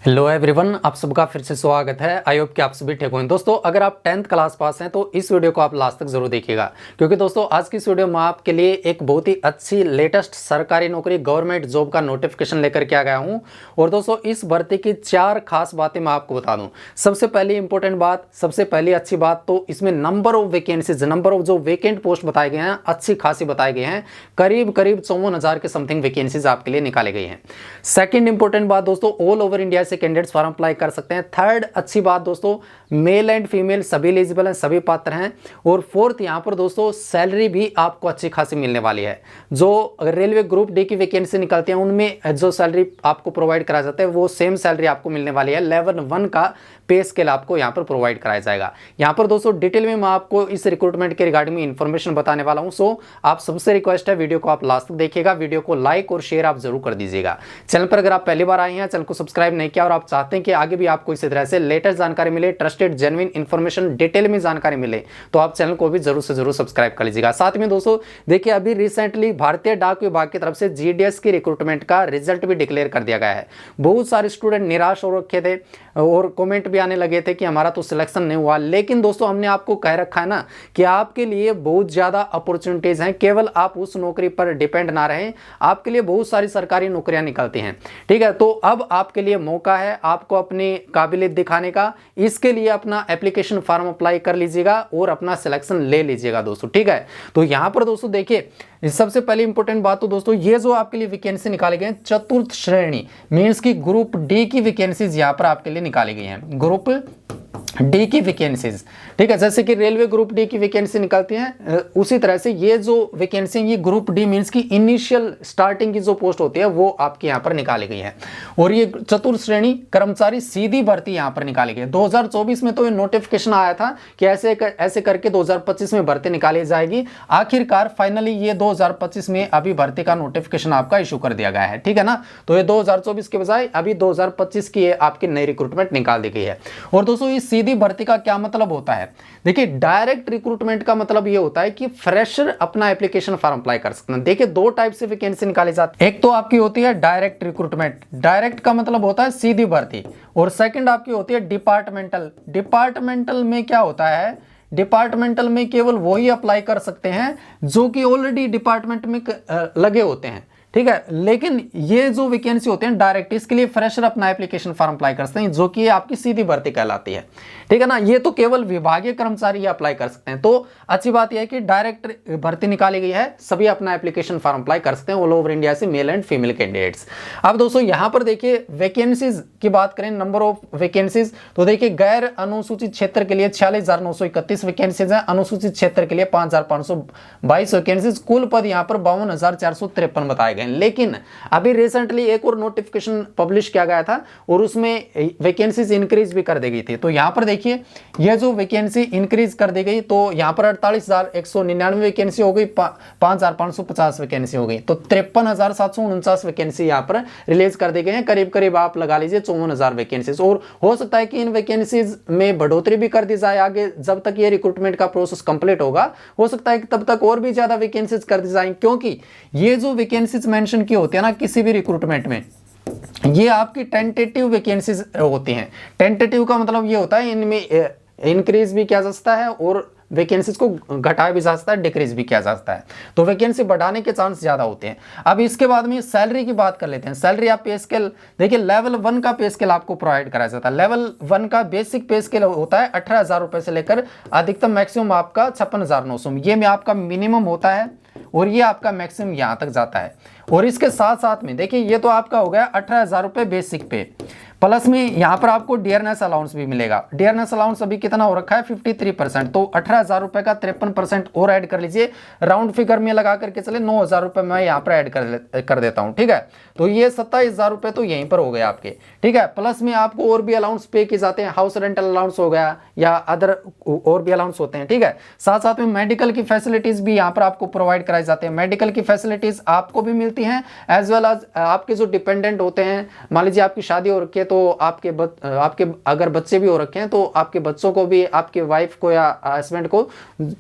Hello everyone, आप सबका फिर से स्वागत है। आई होप कि आप सभी ठीक होंगे। दोस्तों, अगर आप 10th क्लास पास हैं तो इस वीडियो को आप लास्ट तक जरूर देखिएगा, क्योंकि दोस्तों आज की इस वीडियो में आपके लिए एक बहुत ही अच्छी लेटेस्ट सरकारी नौकरी गवर्नमेंट जॉब का नोटिफिकेशन लेकर के आ गया हूं। और दोस्तों, इस भर्ती की 4 खास बातें मैं आपको बता दूं। सबसे पहली इंपॉर्टेंट बात, सबसे पहली अच्छी बात, तो इसमें number of vacancies, number of जो वेकेंट पोस्ट बताए गए हैं अच्छी खासी बताए गए हैं। करीब 54,000 के समथिंग वैकेंसीज आपके लिए निकाले गए हैं। सेकेंड इंपॉर्टेंट बात दोस्तों, ऑल ओवर इंडिया से कैंडिडेट्स फॉर्म अप्लाई कर सकते हैं। थर्ड अच्छी बात दोस्तों, मेल एंड फीमेल सभी एलिजिबल हैं, सभी पात्र हैं। और फोर्थ, यहां पर दोस्तों सैलरी भी आपको अच्छी खासी मिलने वाली है। जो अगर रेलवे ग्रुप डी की वैकेंसी निकलती है उनमें जो सैलरी आपको प्रोवाइड करा जाता है वो सेम सैलरी आपको मिलने वाली है। लेवल 1 का पे स्केल आपको यहां पर प्रोवाइड कराया जाएगा। यहां पर दोस्तों डिटेल में मैं आपको इस रिक्रूटमेंट के रिगार्डिंग में इंफॉर्मेशन बताने वाला हूं। सो आप सबसे रिक्वेस्ट है वीडियो को आप लास्ट तक देखिएगा, वीडियो को लाइक और शेयर आप जरूर कर दीजिएगा। चैनल पर अगर आप पहली बार आए हैं, चैनल को सब्सक्राइब नहीं किया और आप चाहते हैं कि आगे भी आपको इसी तरह से लेटेस्ट जानकारी मिले, ट्रस्टेड जेन्युइन इंफॉर्मेशन डिटेल में जानकारी मिले, तो आप चैनल को भी जरूर से जरूर सब्सक्राइब कर लीजिएगा। साथ में दोस्तों देखिए, अभी रिसेंटली भारतीय डाक विभाग की तरफ से जीडीएस की रिक्रूटमेंट का रिजल्ट भी डिक्लेयर कर दिया गया है। बहुत सारे स्टूडेंट निराश हो रखे थे और कमेंट भी आने लगे थे कि हमारा तो सिलेक्शन नहीं हुआ। लेकिन दोस्तों हमने आपको कह रखा है ना कि आपके लिए बहुत ज्यादा अपॉर्चुनिटीज हैं, केवल आप उस नौकरी पर डिपेंड ना रहें। आपके लिए बहुत सारी सरकारी नौकरियां निकलती हैं, ठीक है। तो अब आपके लिए मौका है आपको अपनी काबिलियत दिखाने का। इसके लिए अपना एप्लीकेशन फॉर्म अप्लाई कर लीजिएगा और अपना सिलेक्शन ले लीजिएगा दोस्तों, ठीक है। तो यहां पर दोस्तों देखिए, सबसे पहले इंपॉर्टेंट बात तो दोस्तों ये जो आपके लिए वैकेंसी निकाली गई है चतुर्थ श्रेणी मींस की ग्रुप डी की वैकेंसीज यहां पर आपके लिए निकाली गई हैं। ग्रुप डी की वैकेंसीज, ठीक है। जैसे कि रेलवे ग्रुप डी की वैकेंसी निकलती है, उसी तरह से ये जो वैकेंसी ये ग्रुप डी मींस की इनिशियल स्टार्टिंग की जो पोस्ट होती है वो आपके यहाँ पर निकाली गई है। और ये चतुर्थ श्रेणी कर्मचारी सीधी भर्ती यहाँ पर निकाली गई। 2024 में तो ये नोटिफिकेशन आया था कि ऐसे करके 2025 में भर्ती निकाली जाएगी। आखिरकार फाइनली ये 2025 में अभी भर्ती का नोटिफिकेशन आपका इशू कर दिया गया है, ठीक है ना। तो ये 2024 के बजाय अभी 2025 की आपकी नई रिक्रूटमेंट निकाल दी गई है। और दोस्तों इस सीधी भर्ती का क्या मतलब होता है? देखिए, डायरेक्ट रिक्रूटमेंट का मतलब यह होता है कि फ्रेशर अपना एप्लीकेशन फॉर्म अप्लाई कर सकते हैं। देखिए, दो टाइप से वैकेंसी निकाली जाती है। एक तो आपकी होती है डायरेक्ट रिक्रूटमेंट, डायरेक्ट का मतलब होता है सीधी भर्ती। और सेकंड आपकी होती है डिपार्टमेंटल। डिपार्टमेंटल में क्या होता है? डिपार्टमेंटल में केवल वही अप्लाई कर सकते हैं जो कि ऑलरेडी डिपार्टमेंट में लगे होते हैं, ठीक है। लेकिन ये जो वैकेंसी होती है डायरेक्ट, इसके लिए फ्रेशर अपना एप्लीकेशन फॉर्म अप्लाई कर सकते हैं, जो कि आपकी सीधी भर्ती कहलाती है, ठीक है ना। ये तो केवल विभागीय कर्मचारी अप्लाई कर सकते हैं। तो अच्छी बात यह है कि डायरेक्ट भर्ती निकाली गई है, सभी अपना एप्लीकेशन फॉर्म अप्लाई कर सकते हैं, ऑल ओवर इंडिया से मेल एंड फीमेल कैंडिडेट्स। अब दोस्तों यहां पर देखिए वैकेंसीज की बात करें, नंबर ऑफ वैकेंसीज, तो देखिए गैर अनुसूचित क्षेत्र के लिए 46,931 वैकेंसीज है, अनुसूचित क्षेत्र के लिए 5,522 वैकेंसीज। कुल पद यहां पर 52,453 बताए गए। लेकिन अभी रिसेंटली एक और नोटिफिकेशन पब्लिश किया गया था और उसमें वैकेंसीज इंक्रीज भी कर दी गई थी। तो यहां पर देखिए ये जो वैकेंसी इंक्रीज कर दी गई, तो यहां पर 48,199 वैकेंसी हो गई, 5,550 वैकेंसी हो गई, तो 53,749 वैकेंसी यहां पर रिलीज कर दी गई है। करीब करीब आप लगा लीजिए 54,000 वैकेंसीज। और हो सकता है कि इन वैकेंसीज में बढ़ोतरी भी कर दी जाए आगे, जब तक ये रिक्रूटमेंट का प्रोसेस कंप्लीट होगा हो सकता है कि तब तक और भी ज्यादा वैकेंसीज कर दी जाए, क्योंकि ये जो वैकेंसीज मेंशन की होती है ना किसी भी रिक्रूटमेंट में, ये आपकी टेंटेटिव वैकेंसीज होती हैं। टेंटेटिव का मतलब ये होता है इनमें इंक्रीज भी किया जा सकता है और वैकेंसीज को घटाया भी जा सकता है, डिक्रीज भी किया जा सकता है। तो वैकेंसी बढ़ाने के चांस ज्यादा होते हैं। अब इसके बाद में सैलरी की बात कर लेते हैं। सैलरी आप पे स्केल देखिए, लेवल 1 का पे स्केल आपको प्रोवाइड कराया जाता है। लेवल 1 का बेसिक पे स्केल होता है 18,000 रुपए से लेकर अधिकतम मैक्सिमम आपका 56,900, ये में आपका मिनिमम होता है और ये आपका मैक्सिमम यहां तक जाता है। और इसके साथ साथ में देखिए, ये तो आपका हो गया 18,000 रुपए बेसिक पे, प्लस में यहां पर आपको डियरनेस अलाउंस भी मिलेगा। डियरनेस अलाउंस अभी कितना हो रखा है? 53%। तो 18,000 रुपए का 53% और ऐड कर लीजिए, राउंड फिगर में लगा करके चले 9,000 रुपए मैं यहां पर ऐड कर देता हूं, ठीक है। तो ये 27,000 रुपए तो यहीं पर हो गए आपके, ठीक है। प्लस में आपको और भी अलाउंस पे किए जाते हैं, हाउस रेंटल अलाउंस हो गया या अदर और भी अलाउंस होते हैं, ठीक है। साथ साथ में मेडिकल की फैसिलिटीज भी यहाँ पर आपको प्रोवाइड कराई जाते हैं। मेडिकल की फैसिलिटीज आपको भी मिलती हैं, एज वेल एज आपके जो डिपेंडेंट होते हैं। मान लीजिए आपकी शादी हो रखी है तो आपके अगर बच्चे भी हो रखे हैं तो आपके बच्चों को भी, आपके वाइफ को या हस्बैंड को,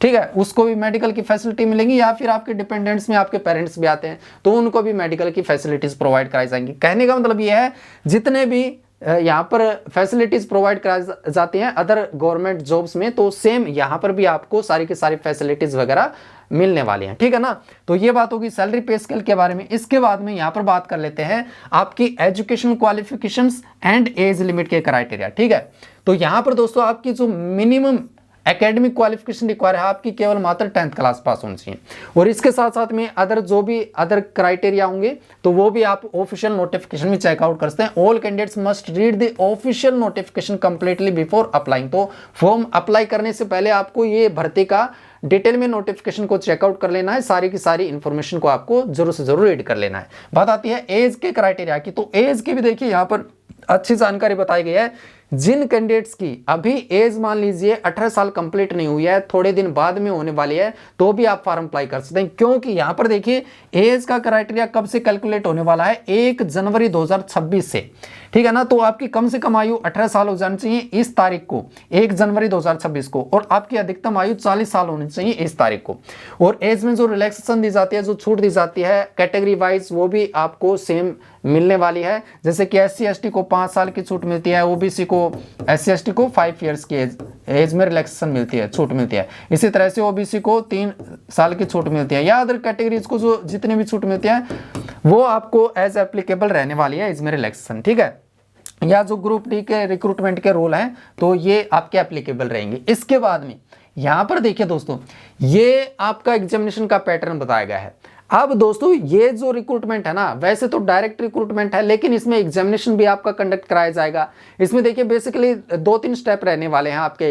ठीक है, उसको भी मेडिकल की फैसिलिटी मिलेंगी। या फिर आपके डिपेंडेंट्स में आपके पेरेंट्स भी आते हैं तो उनको भी मेडिकल की फैसिलिटीज प्रोवाइड कराई जाएंगी। कहने का मतलब यह है जितने भी यहाँ पर फैसिलिटीज प्रोवाइड कराई जाती हैं अदर गवर्नमेंट जॉब्स में, तो सेम यहाँ पर भी आपको सारी की सारी फैसिलिटीज वगैरह मिलने वाली हैं, ठीक है ना। तो ये बात होगी सैलरी पे स्केल के बारे में। इसके बाद में यहाँ पर बात कर लेते हैं आपकी education qualifications and age limit के क्राइटेरिया, ठीक है। तो यहाँ पर दोस्तों आपकी जो मिनिमम एकेडमिक क्वालिफिकेशन रिक्वायर है आपकी केवल मात्र 10th क्लास पास होनी चाहिए, और इसके साथ साथ में अदर जो भी अदर क्राइटेरिया होंगे तो वो भी आप ऑफिशियल नोटिफिकेशन में चेकआउट कर सकते हैं। All candidates must read the official notification completely before applying. तो फॉर्म अप्लाई करने से पहले आपको ये भर्ती का डिटेल में नोटिफिकेशन को चेकआउट कर लेना है, सारी की सारी इंफॉर्मेशन को आपको जरूर से जरूर रीड कर लेना है। बात आती है एज के क्राइटेरिया की, तो एज की भी देखिए यहाँ पर अच्छी जानकारी बताई गई है। जिन कैंडिडेट्स की अभी एज मान लीजिए 18 साल कंप्लीट नहीं हुई है, थोड़े दिन बाद में होने वाली है, तो भी आप फॉर्म अप्लाई कर सकते हैं, क्योंकि यहां पर देखिए एज का क्राइटेरिया कब से कैलकुलेट होने वाला है, 1 जनवरी 2026 से, ठीक है ना। तो आपकी कम से कम आयु 18 साल हो जानी चाहिए इस तारीख को, 1 जनवरी 2026 को, और आपकी अधिकतम आयु 40 साल होनी चाहिए इस तारीख को। और एज में जो रिलैक्सेशन दी जाती है, जो छूट दी जाती है कैटेगरी वाइज, वो भी आपको सेम मिलने वाली है। जैसे कि SC/ST को 5 साल की छूट मिलती है, OBC को SC/ST को 5 ईयर्स की एज में रिलैक्सेशन मिलती है, छूट मिलती है। इसी तरह से OBC को 3 साल की छूट मिलती है, या अदर कैटेगरीज को जो जितनी भी छूट मिलती है वो आपको एज एप्लीकेबल रहने वाली है एज में रिलैक्सेशन, ठीक है। या जो ग्रुप डी के रिक्रूटमेंट के रोल हैं तो ये आपके एप्लीकेबल रहेंगे। इसके बाद में यहां पर देखिए दोस्तों, ये आपका एग्जामिनेशन का पैटर्न बताया गया है। अब दोस्तों ये जो रिक्रूटमेंट है ना, वैसे तो डायरेक्ट रिक्रूटमेंट है, लेकिन इसमें एग्जामिनेशन भी आपका कंडक्ट कराया जाएगा। इसमें देखिए बेसिकली 2-3 स्टेप रहने वाले हैं आपके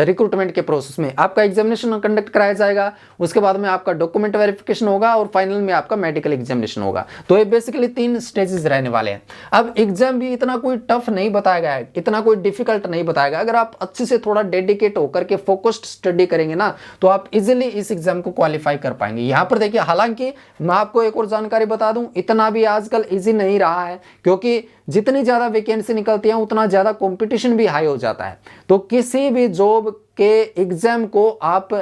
रिक्रूटमेंट के प्रोसेस में। आपका एग्जामिनेशन कंडक्ट कराया जाएगा, उसके बाद में आपका डॉक्यूमेंट वेरिफिकेशन होगा, और फाइनल में आपका मेडिकल एग्जामिनेशन होगा। तो ये बेसिकली 3 स्टेजेस रहने वाले हैं। अब एग्जाम भी इतना कोई टफ नहीं बताया गया है, इतना कोई डिफिकल्ट नहीं बताया गया। अगर आप अच्छे से थोड़ा डेडिकेट होकर के फोकस्ड स्टडी करेंगे ना, तो आप इजिली इस एग्जाम को क्वालिफाई कर पाएंगे। यहाँ पर देखिए, हालांकि मैं आपको एक और जानकारी बता दूं, इतना भी आजकल इजी नहीं रहा है, क्योंकि जितनी ज्यादा वैकेंसी निकलती है उतना ज्यादा कंपटीशन भी हाई हो जाता है। तो किसी भी जॉब के एग्जाम को आप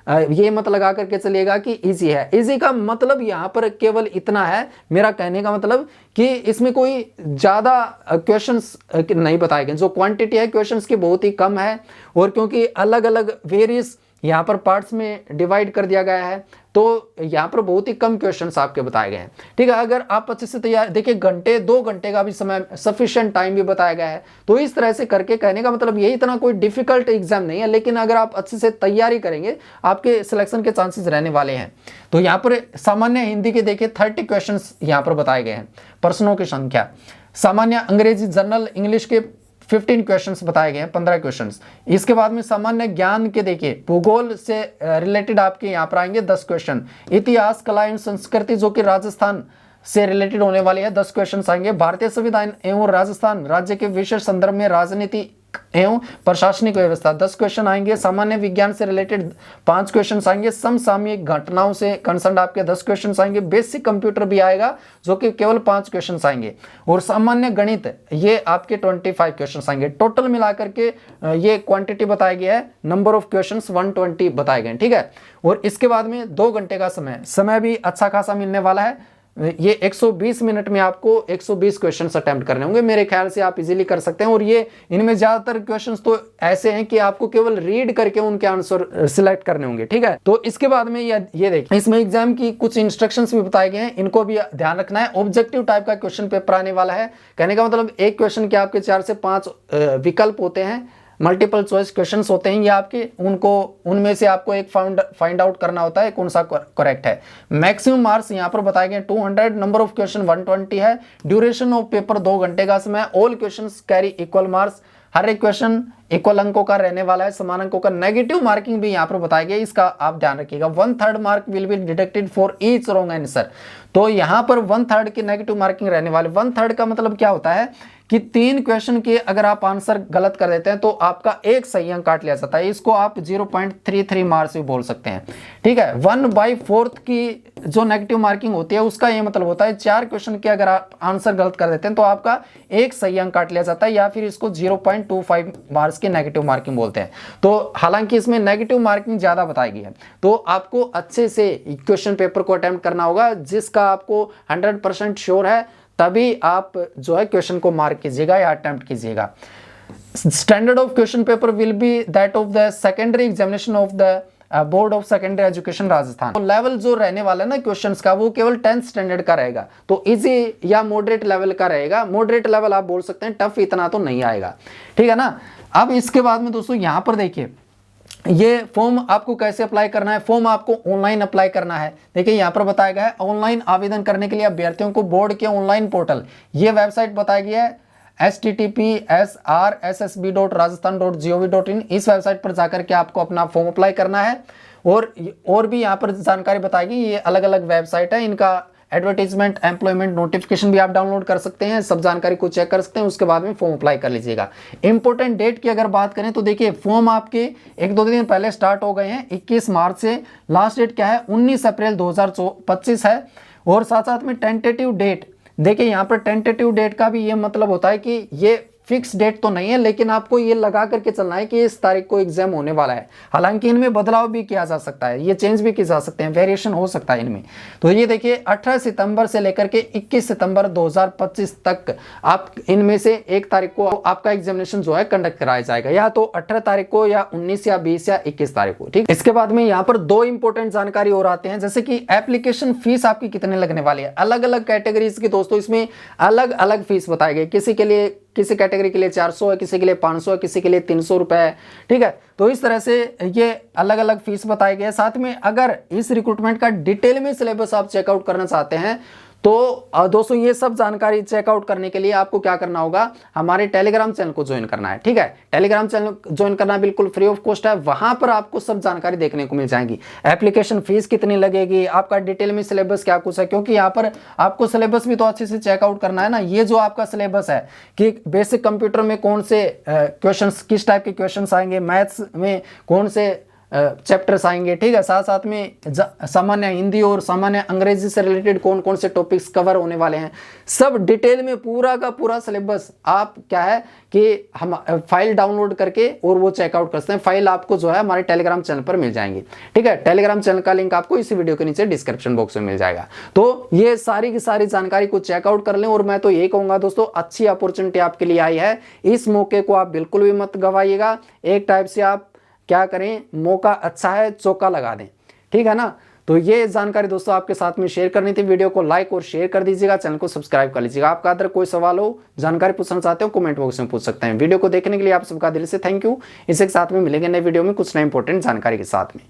ये मत लगा करके चलिएगा कि इजी है। इजी का मतलब यहां पर केवल इतना है, मेरा कहने का मतलब कि इसमें कोई ज्यादा क्वेश्चंस नहीं बताए गए। जो क्वांटिटी है क्वेश्चंस की बहुत ही कम है, और क्योंकि अलग अलग वेरियस यहाँ पर पार्ट्स में डिवाइड कर दिया गया है, तो यहाँ पर बहुत ही कम क्वेश्चंस आपके बताए गए हैं, ठीक है। अगर आप अच्छे से तैयार, देखिए 2 घंटे का भी समय, सफिशिएंट टाइम भी बताया गया है। तो इस तरह से करके कहने का मतलब यही, इतना कोई डिफिकल्ट एग्जाम नहीं है, लेकिन अगर आप अच्छे से तैयारी करेंगे आपके सिलेक्शन के चांसेस रहने वाले हैं। तो यहाँ पर सामान्य हिंदी के देखिए 30 क्वेश्चन यहाँ पर बताए गए हैं, प्रश्नों की संख्या। सामान्य अंग्रेजी जनरल इंग्लिश के 15 क्वेश्चंस बताए गए हैं, 15 क्वेश्चंस। इसके बाद में सामान्य ज्ञान के देखिए, भूगोल से रिलेटेड आपके यहाँ पर आएंगे 10 क्वेश्चन। इतिहास, कला एवं संस्कृति जो कि राजस्थान से रिलेटेड होने वाली है, 10 क्वेश्चन आएंगे। भारतीय संविधान एवं राजस्थान राज्य के विशेष संदर्भ में राजनीति एवं प्रशासनिक व्यवस्था, 10 क्वेश्चन आएंगे। सामान्य विज्ञान से रिलेटेड 5 क्वेश्चन आएंगे। समसामयिक घटनाओं से कंसर्न आपके 10 क्वेश्चन आएंगे। बेसिक कंप्यूटर भी आएगा जो कि केवल 5 क्वेश्चन आएंगे, और सामान्य गणित ये आपके 25 क्वेश्चन आएंगे। टोटल मिलाकर के ये क्वांटिटी बताई गई है, नंबर ऑफ क्वेश्चन 120 बताए गए, ठीक है। और इसके बाद में 2 घंटे का समय भी अच्छा खासा मिलने वाला है। ये 120 मिनट में आपको 120 क्वेश्चंस अटेम्प्ट करने होंगे। मेरे ख्याल से आप इजीली कर सकते हैं, और ये इनमें ज्यादातर क्वेश्चंस तो ऐसे हैं कि आपको केवल रीड करके उनके आंसर सिलेक्ट करने होंगे, ठीक है। तो इसके बाद में ये देखिए, इसमें एग्जाम की कुछ इंस्ट्रक्शंस भी बताए गए हैं, इनको भी ध्यान रखना है। ऑब्जेक्टिव टाइप का क्वेश्चन पेपर आने वाला है। कहने का मतलब एक क्वेश्चन के आपके 4 से 5 विकल्प होते हैं, मल्टीपल चॉइस क्वेश्चंस होते हैं ये आपके, उनमें से आपको एक फाइंड आउट करना होता है कौन सा करेक्ट है। मैक्सिमम मार्क्स यहाँ पर बताए गए 200, नंबर ऑफ क्वेश्चन 120 है। ड्यूरेशन ऑफ पेपर 2 घंटे का समय। All questions carry equal marks, हर एक क्वेश्चन इक्वल अंकों का रहने वाला है, समान अंकों का। नेगेटिव मार्किंग भी यहाँ पर बताई गई, इसका आप ध्यान रखिएगा। 1/3 mark will be deducted for each wrong answer. तो यहाँ पर 1/3 की नेगेटिव मार्किंग रहने वाले। 1/3 का मतलब क्या होता है कि 3 क्वेश्चन के अगर आप आंसर गलत कर देते हैं तो आपका 1 सही अंक काट लिया जाता है। इसको आप 0.33 मार्क्स भी बोल सकते हैं, ठीक है। 1/4 की जो नेगेटिव मार्किंग होती है उसका ये मतलब होता है 4 क्वेश्चन के अगर आप आंसर गलत कर देते हैं तो आपका 1 सही अंक काट लिया जाता है, या फिर इसको 0.25 मार्क्स की नेगेटिव मार्किंग बोलते हैं। तो हालांकि इसमें नेगेटिव मार्किंग ज्यादा बताई गई है, तो आपको अच्छे से क्वेश्चन पेपर को अटेम्प्ट करना होगा, जिसका आपको 100% श्योर है, तभी आप जो है क्वेश्चन को मार्क कीजिएगा या अटेम्प्ट कीजिएगा। Standard of question paper will be that of the secondary examination of the board of secondary education Rajasthan. तो लेवल जो रहने वाला है ना क्वेश्चंस का, वो केवल 10th स्टैंडर्ड का रहेगा, तो इजी या मॉडरेट लेवल का रहेगा। मॉडरेट लेवल आप बोल सकते हैं, टफ इतना तो नहीं आएगा, ठीक है ना। अब इसके बाद में दोस्तों यहाँ पर देखिए, ये फॉर्म आपको कैसे अप्लाई करना है। फॉर्म आपको ऑनलाइन अप्लाई करना है। देखिए यहाँ पर बताया गया है, ऑनलाइन आवेदन करने के लिए अभ्यर्थियों को बोर्ड के ऑनलाइन पोर्टल, ये वेबसाइट बताया गया है https://ssb.rajasthan.gov.in। इस वेबसाइट पर जाकर के आपको अपना फॉर्म अप्लाई करना है। और भी यहाँ पर जानकारी बताएगी, ये अलग अलग वेबसाइट है, इनका एडवर्टीजमेंट, एम्प्लॉयमेंट नोटिफिकेशन भी आप डाउनलोड कर सकते हैं, सब जानकारी को चेक कर सकते हैं, उसके बाद में फॉर्म अप्लाई कर लीजिएगा। इंपॉर्टेंट डेट की अगर बात करें तो देखिए, फॉर्म आपके 1-2 दिन पहले स्टार्ट हो गए हैं, 21 मार्च से। लास्ट डेट क्या है, 19 अप्रैल 2025 है। और साथ साथ में टेंटेटिव डेट, देखिए यहाँ पर टेंटेटिव डेट का भी ये मतलब होता है कि ये फिक्स डेट तो नहीं है, लेकिन आपको ये लगा करके चलना है कि इस तारीख को एग्जाम होने वाला है। हालांकि इनमें बदलाव भी किया जा सकता है, ये चेंज भी किए जा सकते हैं, वेरिएशन हो सकता है इनमें। तो ये देखिए 18 सितंबर से लेकर के 21 सितंबर 2025 तक आप इनमें से एक तारीख को आपका एग्जामिनेशन जो है कंडक्ट कराया जाएगा, या तो 18 तारीख को, या 19 या 20 या 21 तारीख को, ठीक। इसके बाद में यहाँ पर 2 इंपॉर्टेंट जानकारी और आते हैं, जैसे कि एप्लीकेशन फीस आपकी कितने लगने वाली है। अलग अलग कैटेगरीज की दोस्तों इसमें अलग अलग फीस बताई गई। किसी कैटेगरी के लिए 400 है, किसी के लिए 500 है, किसी के लिए 300 रुपए है, ठीक है। तो इस तरह से ये अलग अलग फीस बताए गए। साथ में अगर इस रिक्रूटमेंट का डिटेल में सिलेबस आप चेकआउट करना चाहते हैं तो दोस्तों ये सब जानकारी चेकआउट करने के लिए आपको क्या करना होगा, हमारे टेलीग्राम चैनल को ज्वाइन करना है, ठीक है। टेलीग्राम चैनल ज्वाइन करना बिल्कुल फ्री ऑफ कॉस्ट है, वहां पर आपको सब जानकारी देखने को मिल जाएगी। एप्लीकेशन फीस कितनी लगेगी, आपका डिटेल में सिलेबस क्या कुछ है, क्योंकि यहाँ पर आपको सिलेबस भी तो अच्छे से चेकआउट करना है ना। ये जो आपका सिलेबस है कि बेसिक कंप्यूटर में कौन से क्वेश्चन, किस टाइप के क्वेश्चन आएंगे, मैथ्स में कौन से चैप्टर्स आएंगे, ठीक है। साथ साथ में सामान्य हिंदी और सामान्य अंग्रेजी से रिलेटेड कौन कौन से टॉपिक्स कवर होने वाले हैं, सब डिटेल में पूरा का पूरा सिलेबस आप क्या है कि हम फाइल डाउनलोड करके और वो चेकआउट कर सकते हैं। फाइल आपको जो है हमारे टेलीग्राम चैनल पर मिल जाएंगी, ठीक है। टेलीग्राम चैनल का लिंक आपको इसी वीडियो के नीचे डिस्क्रिप्शन बॉक्स में मिल जाएगा। तो ये सारी की सारी जानकारी को चेकआउट कर लें। और मैं तो यही कहूंगा दोस्तों, अच्छी अपॉर्चुनिटी आपके लिए आई है, इस मौके को आप बिल्कुल भी मत गवाइएगा। एक टाइप से आप क्या करें, मौका अच्छा है, चौका लगा दें, ठीक है ना। तो ये जानकारी दोस्तों आपके साथ में शेयर करनी थी। वीडियो को लाइक और शेयर कर दीजिएगा, चैनल को सब्सक्राइब कर लीजिएगा। आपका अगर कोई सवाल हो, जानकारी पूछना चाहते हो, कमेंट बॉक्स में पूछ सकते हैं। वीडियो को देखने के लिए आप सबका दिल से थैंक यू। इसी के साथ में मिलेंगे नए वीडियो में कुछ नए इंपॉर्टेंट जानकारी के साथ में।